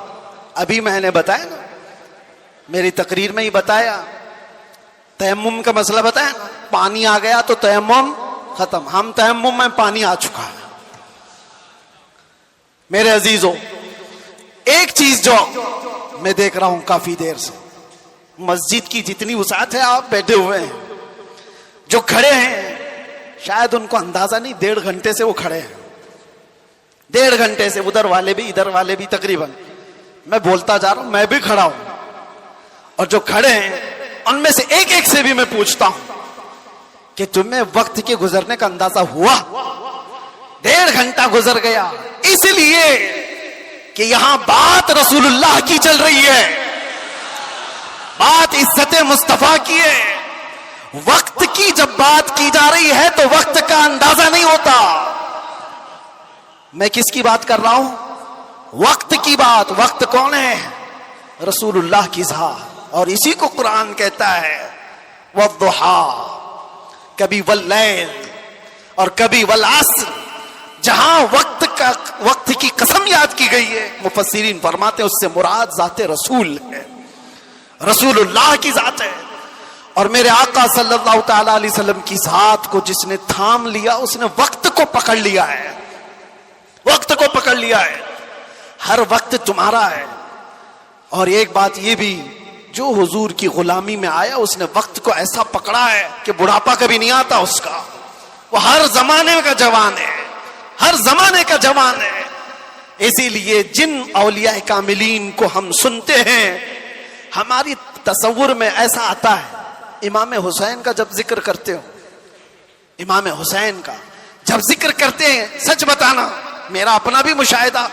ابھی میں نے بتایا نا, میری تقریر میں ہی بتایا, تیمم کا مسئلہ بتایا نا, پانی آ گیا تو تیمم ختم. ہم تیمم میں پانی آ چکا ہے. میرے عزیزوں, ایک چیز جو میں دیکھ رہا ہوں کافی دیر سے, مسجد کی جتنی وسعت ہے, آپ بیٹھے ہوئے ہیں, جو کھڑے ہیں شاید ان کو اندازہ نہیں, 1.5 گھنٹے سے وہ کھڑے ہیں. 1.5 گھنٹے سے, ادھر والے بھی ادھر والے بھی تقریباً. میں بولتا جا رہا ہوں, میں بھی کھڑا ہوں, اور جو کھڑے ہیں ان میں سے ایک ایک سے بھی میں پوچھتا ہوں کہ تمہیں وقت کے گزرنے کا اندازہ ہوا؟ 1.5 گھنٹہ گزر گیا, اس لیے کہ یہاں بات رسول اللہ کی چل رہی ہے, بات عزت مصطفیٰ کی ہے. وقت کی جب بات کی جا رہی ہے تو وقت کا اندازہ نہیں ہوتا. میں کس کی بات کر رہا ہوں؟ وقت کی بات. وقت کون ہے؟ رسول اللہ کی ذات. اور اسی کو قرآن کہتا ہے والضحیٰ, کبھی واللیل اور کبھی والعصر. جہاں وقت کی قسم یاد کی گئی ہے, مفسرین فرماتے ہیں اس سے مراد ذات رسول ہے, رسول اللہ کی ذات ہے. اور میرے آقا صلی اللہ تعالی علیہ وسلم کی ذات کو جس نے تھام لیا, اس نے وقت کو پکڑ لیا ہے, وقت کو پکڑ لیا ہے. ہر وقت تمہارا ہے. اور ایک بات یہ بھی, جو حضور کی غلامی میں آیا اس نے وقت کو ایسا پکڑا ہے کہ بڑھاپا کبھی نہیں آتا اس کا. وہ ہر زمانے کا جوان ہے, ہر زمانے کا جوان ہے. اسی لیے جن اولیاء کاملین کو ہم سنتے ہیں, ہماری تصور میں ایسا آتا ہے, امام حسین کا جب ذکر کرتے ہو, امام حسین کا جب ذکر کرتے ہیں, سچ بتانا میرا اپنا بھی مشاہدہ,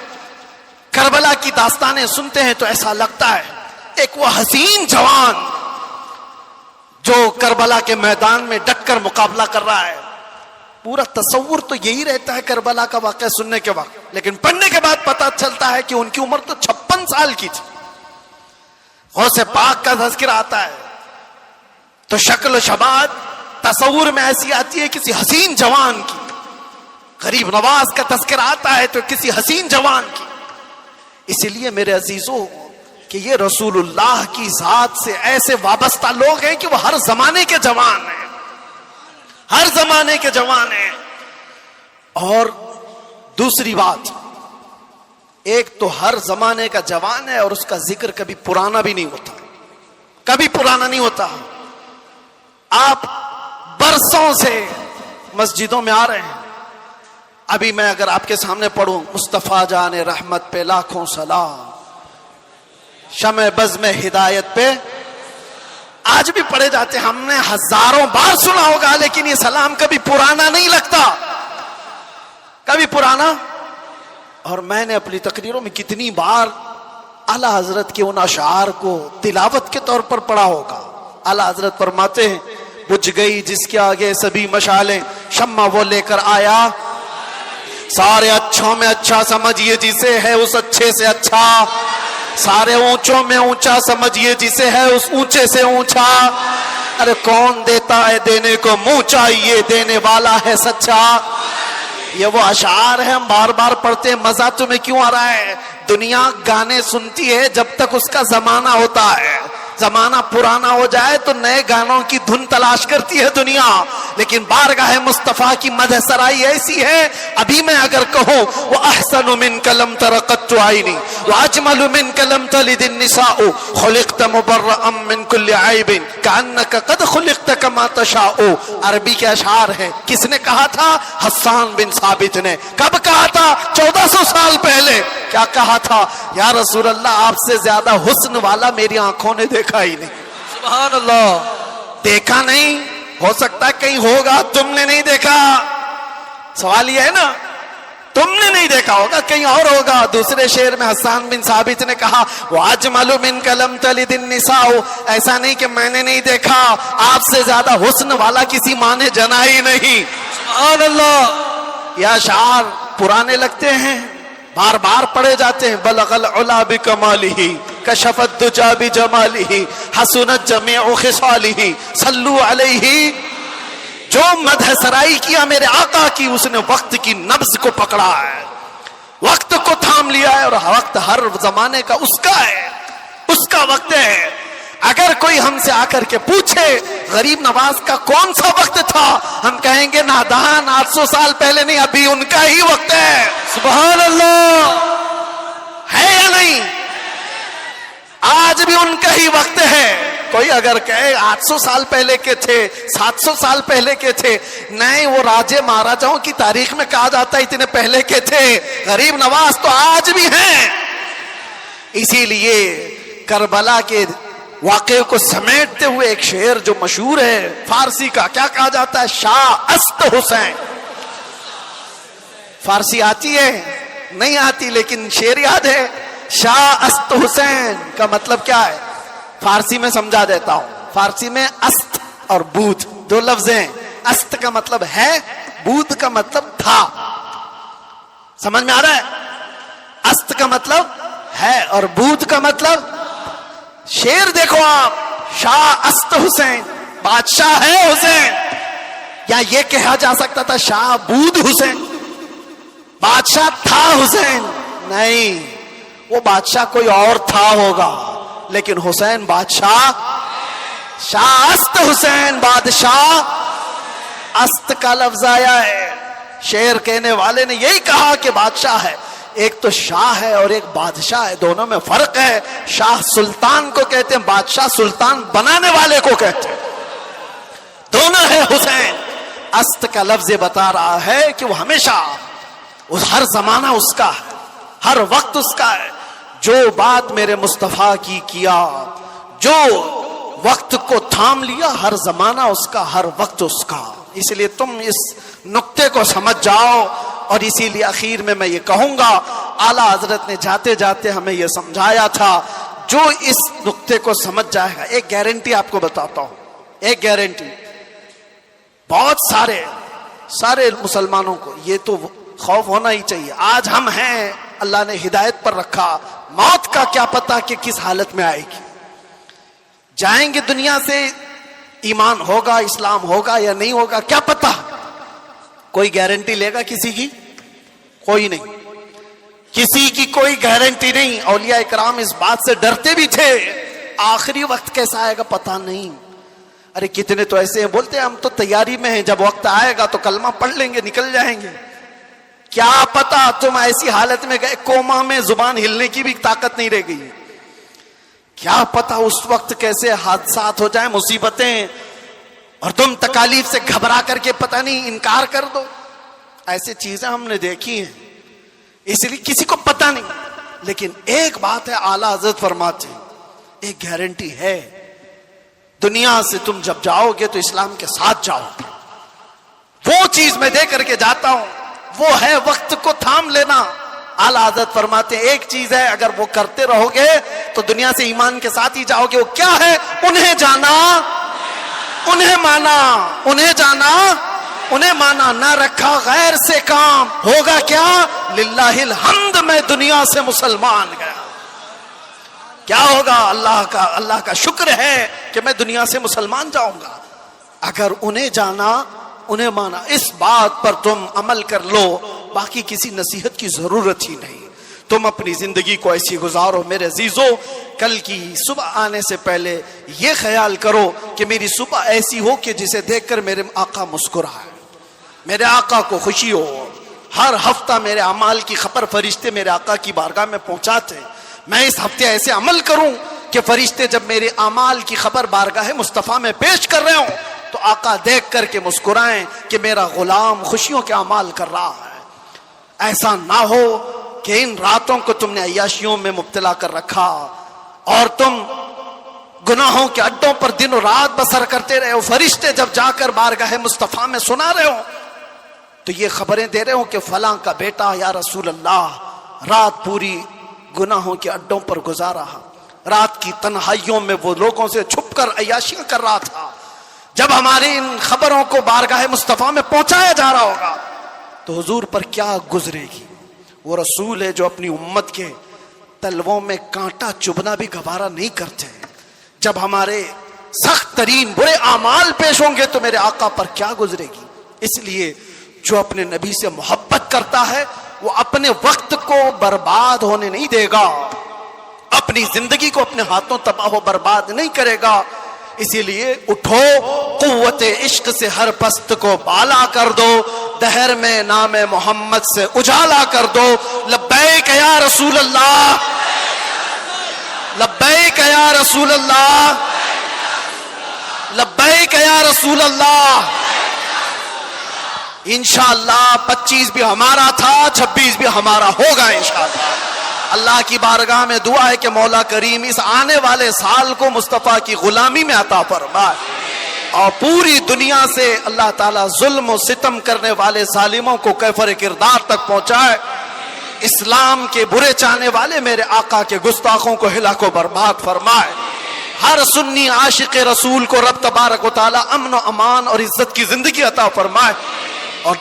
کربلا کی داستانیں سنتے ہیں تو ایسا لگتا ہے ایک وہ حسین جوان جو کربلا کے میدان میں ڈٹ کر مقابلہ کر رہا ہے. پورا تصور تو یہی رہتا ہے کربلا کا واقعہ سننے کے وقت, لیکن پڑھنے کے بعد پتہ چلتا ہے کہ ان کی عمر تو 56 سال کی تھی. غوث پاک کا تذکرہ آتا ہے تو شکل و شباب تصور میں ایسی آتی ہے کسی حسین جوان کی. غریب نواز کا تذکرہ آتا ہے تو کسی حسین جوان کی. اس لیے میرے عزیزوں کہ یہ رسول اللہ کی ذات سے ایسے وابستہ لوگ ہیں کہ وہ ہر زمانے کے جوان ہیں, ہر زمانے کے جوان ہیں. اور دوسری بات, ایک تو ہر زمانے کا جوان ہے اور اس کا ذکر کبھی پرانا بھی نہیں ہوتا, کبھی پرانا نہیں ہوتا. آپ برسوں سے مسجدوں میں آ رہے ہیں. ابھی میں اگر آپ کے سامنے پڑھوں مصطفیٰ جان رحمت پہ لاکھوں سلام, شمع بزم ہدایت پہ, آج بھی پڑھے جاتے ہیں, ہم نے ہزاروں بار سنا ہوگا, لیکن یہ سلام کبھی پرانا نہیں لگتا, کبھی پرانا. اور میں نے اپنی تقریروں میں کتنی بار اعلیٰ حضرت کے ان اشعار کو تلاوت کے طور پر پڑھا ہوگا. اعلیٰ حضرت فرماتے ہیں بجھ گئی جس کے آگے سبھی مشالیں, شمع وہ لے کر آیا, سارے اچھوں میں اچھا سمجھیے جسے ہے اس اچھے سے اچھا, سارے اونچوں میں اونچا سمجھیے جسے ہے اس اونچے سے اونچا. ارے کون دیتا ہے دینے کو منہ چاہیے, دینے والا ہے سچا. یہ وہ اشعار ہیں, ہم بار بار پڑھتے ہیں. مزہ تمہیں کیوں آ رہا ہے؟ دنیا گانے سنتی ہے جب تک اس کا زمانہ ہوتا ہے. زمانہ پرانا ہو جائے تو نئے گانوں کی دھن تلاش کرتی ہے دنیا. لیکن بارگاہ مصطفیٰ کی مدح سرائی ایسی ہے, ابھی میں اگر کہوں وَأَحْسَنُ مِنْكَ لَمْ تَرَ قَطُّ عَيْنِي وَأَجْمَلُ مِنْكَ لَمْ تَلِدِ النِّسَاءُ خُلِقْتَ مُبَرَّأً مِنْ كُلِّ عَيْبٍ كَأَنَّكَ قَدْ خُلِقْتَ كَمَا تَشَاءُ. عربی کے اشعار ہیں. کس نے کہا تھا؟ حسان بن ثابت نے. کب کہا تھا؟ 1400 سال پہلے. کیا کہا تھا؟ یا رسول اللہ آپ سے زیادہ حسن والا میری آنکھوں نے دیکھا ہی نہیں. سبحان اللہ. دیکھا نہیں, ہو سکتا ہے کہیں ہوگا, تم نے نہیں دیکھا. سوال یہ ہے نا, تم نے نہیں دیکھا ہوگا, کہیں اور ہوگا. دوسرے شعر میں حسان بن ثابت نے کہا وَأَجْمَلُ مِنْكَ لَمْ تَلِدِ النِّسَاءُ. ایسا نہیں کہ میں نے نہیں دیکھا, آپ سے زیادہ حسن والا کسی ماں نے جنا ہی نہیں. سبحان اللہ. یہ اشعار پرانے لگتے ہیں, بار بار پڑھے جاتے ہیں. بلغ العلا بکمالہ کشف الدجى بجماله حسنت جميع خصاله صلوا علیہ. جو مدح سرائی کیا میرے آقا کی اس نے وقت کی نبض کو پکڑا ہے, وقت کو تھام لیا ہے, اور وقت ہر زمانے کا اس کا ہے, اس کا وقت ہے. اگر کوئی ہم سے آ کر کے پوچھے غریب نواز کا کون سا وقت تھا, ہم کہیں گے نادان 800 سال پہلے نہیں, ابھی ان کا ہی وقت ہے. سبحان اللہ. ہے یا نہیں؟ آج بھی ان کا ہی وقت ہے. کوئی اگر کہے 800 سال پہلے کے تھے, 700 سال پہلے کے تھے, نہیں, وہ راجے مہاراجاؤں کی تاریخ میں کہا جاتا ہے اتنے پہلے کے تھے. غریب نواز تو آج بھی ہیں. اسی لیے کربلا کے واقعے کو سمیٹتے ہوئے ایک شعر جو مشہور ہے فارسی کا, کیا کہا جاتا ہے؟ شاہ است حسین. فارسی آتی ہے؟ نہیں آتی, لیکن شعر یاد ہے. شاہ است حسین کا مطلب کیا ہے؟ فارسی میں سمجھا دیتا ہوں. فارسی میں است اور بود دو لفظ ہیں. است کا مطلب ہے, بود کا مطلب تھا. سمجھ میں آ رہا ہے؟ است کا مطلب ہے اور بود کا مطلب. شعر دیکھو آپ, شاہ است حسین, بادشاہ ہے حسین. یا یہ کہا جا سکتا تھا شاہ بود حسین, بادشاہ تھا حسین. نہیں, وہ بادشاہ کوئی اور تھا ہوگا, لیکن حسین بادشاہ. شاہ است حسین, بادشاہ. است کا لفظ آیا ہے. شعر کہنے والے نے یہی کہا کہ بادشاہ ہے. ایک تو شاہ ہے اور ایک بادشاہ ہے, دونوں میں فرق ہے. شاہ سلطان کو کہتے ہیں, بادشاہ سلطان بنانے والے کو کہتے ہیں. دونوں ہے حسین. است کا لفظ بتا رہا ہے کہ وہ ہمیشہ, ہر زمانہ اس کا ہے, ہر وقت اس کا ہے. جو بات میرے مصطفیٰ کی کیا, جو وقت کو تھام لیا, ہر زمانہ اس کا, ہر وقت اس کا. اس لیے تم اس نقطے کو سمجھ جاؤ. اور اسی لیے اخیر میں یہ کہوں گا, اعلیٰ حضرت نے جاتے جاتے ہمیں یہ سمجھایا تھا, جو اس نقطے کو سمجھ جائے گا. ایک گارنٹی آپ کو بتاتا ہوں, ایک گارنٹی. بہت سارے مسلمانوں کو یہ تو خوف ہونا ہی چاہیے. آج ہم ہیں, اللہ نے ہدایت پر رکھا, موت کا کیا پتا کہ کس حالت میں آئے گی. جائیں گے دنیا سے, ایمان ہوگا, اسلام ہوگا یا نہیں ہوگا, کیا پتا. کوئی گارنٹی لے گا کسی کی؟ کوئی نہیں, کسی کی کوئی گارنٹی نہیں. اولیاء اکرام اس بات سے ڈرتے بھی تھے, آخری وقت کیسا آئے گا پتا نہیں. ارے کتنے تو ایسے ہیں بولتے ہیں ہم تو تیاری میں ہیں, جب وقت آئے گا تو کلمہ پڑھ لیں گے, نکل جائیں گے. کیا پتا تم ایسی حالت میں گئے, کوما میں زبان ہلنے کی بھی طاقت نہیں رہ گئی. کیا پتا اس وقت کیسے حادثات ہو جائیں, مصیبتیں, اور تم تکالیف سے گھبرا کر کے پتہ نہیں انکار کر دو. ایسی چیزیں ہم نے دیکھی ہیں, اس لیے کسی کو پتہ نہیں. لیکن ایک بات ہے, اعلیٰ حضرت فرماتے ہیں, ایک گارنٹی ہے, دنیا سے تم جب جاؤ گے تو اسلام کے ساتھ جاؤ گے. وہ چیز میں دے کر کے جاتا ہوں, وہ ہے وقت کو تھام لینا. اعلیٰ حضرت فرماتے ہیں ایک چیز ہے, اگر وہ کرتے رہو گے تو دنیا سے ایمان کے ساتھ ہی جاؤ گے. وہ کیا ہے؟ انہیں جانا, انہیں مانا, انہیں جانا, انہیں مانا. نہ رکھا غیر سے کام, ہوگا کیا؟ للہ الحمد, میں دنیا سے مسلمان گیا. کیا ہوگا؟ اللہ کا شکر ہے کہ میں دنیا سے مسلمان جاؤں گا. اگر انہیں جانا, انہیں مانا, اس بات پر تم عمل کر لو, باقی کسی نصیحت کی ضرورت ہی نہیں. تم اپنی زندگی کو ایسی گزارو. میرے عزیزو, کل کی صبح آنے سے پہلے یہ خیال کرو کہ میری صبح ایسی ہو کہ جسے دیکھ کر میرے آقا مسکرائے, میرے آقا کو خوشی ہو. ہر ہفتہ میرے اعمال کی خبر فرشتے میرے آقا کی بارگاہ میں پہنچاتے. میں اس ہفتے ایسے عمل کروں کہ فرشتے جب میرے اعمال کی خبر بارگاہ مصطفیٰ میں پیش کر رہے ہوں تو آقا دیکھ کر کے مسکرائیں کہ میرا غلام خوشیوں کے اعمال کر رہا ہے. ایسا نہ ہو کہ ان راتوں کو تم نے عیاشیوں میں مبتلا کر رکھا اور تم گناہوں کے اڈوں پر دن و رات بسر کرتے رہے ہو. فرشتے جب جا کر بارگاہ مصطفیٰ میں سنا رہے ہو تو یہ خبریں دے رہے ہو کہ فلاں کا بیٹا یا رسول اللہ رات پوری گناہوں کے اڈوں پر گزارا, رات کی تنہائیوں میں وہ لوگوں سے چھپ کر عیاشیاں کر رہا تھا. جب ہماری ان خبروں کو بارگاہ مصطفیٰ میں پہنچایا جا رہا ہوگا تو حضور پر کیا گزرے گی. وہ رسول ہے جو اپنی امت کے تلووں میں کانٹا چبھنا بھی گوارا نہیں کرتے. جب ہمارے سخت ترین برے اعمال پیش ہوں گے تو میرے آقا پر کیا گزرے گی. اس لیے جو اپنے نبی سے محبت کرتا ہے وہ اپنے وقت کو برباد ہونے نہیں دے گا, اپنی زندگی کو اپنے ہاتھوں تباہ و برباد نہیں کرے گا. اسی لیے اٹھو, قوت عشق سے ہر پست کو بالا کر دو, دہر میں نام محمد سے اجالا کر دو. لبیک یا رسول اللہ, لبیک یا رسول اللہ, لبیک یا رسول اللہ. انشاءاللہ 25 بھی ہمارا تھا, 26 بھی ہمارا ہوگا انشاءاللہ. اللہ کی بارگاہ میں دعا ہے کہ مولا کریم اس آنے والے سال کو مصطفیٰ کی غلامی میں عطا فرمائے اور پوری دنیا سے اللہ تعالیٰ ظلم و ستم کرنے والے ظالموں کو کیفر کردار تک پہنچائے. اسلام کے برے چاہنے والے میرے آقا کے گستاخوں کو ہلاک و برباد فرمائے. ہر سنی عاشق رسول کو رب تبارک و تعالیٰ امن و امان اور عزت کی زندگی عطا فرمائے. اور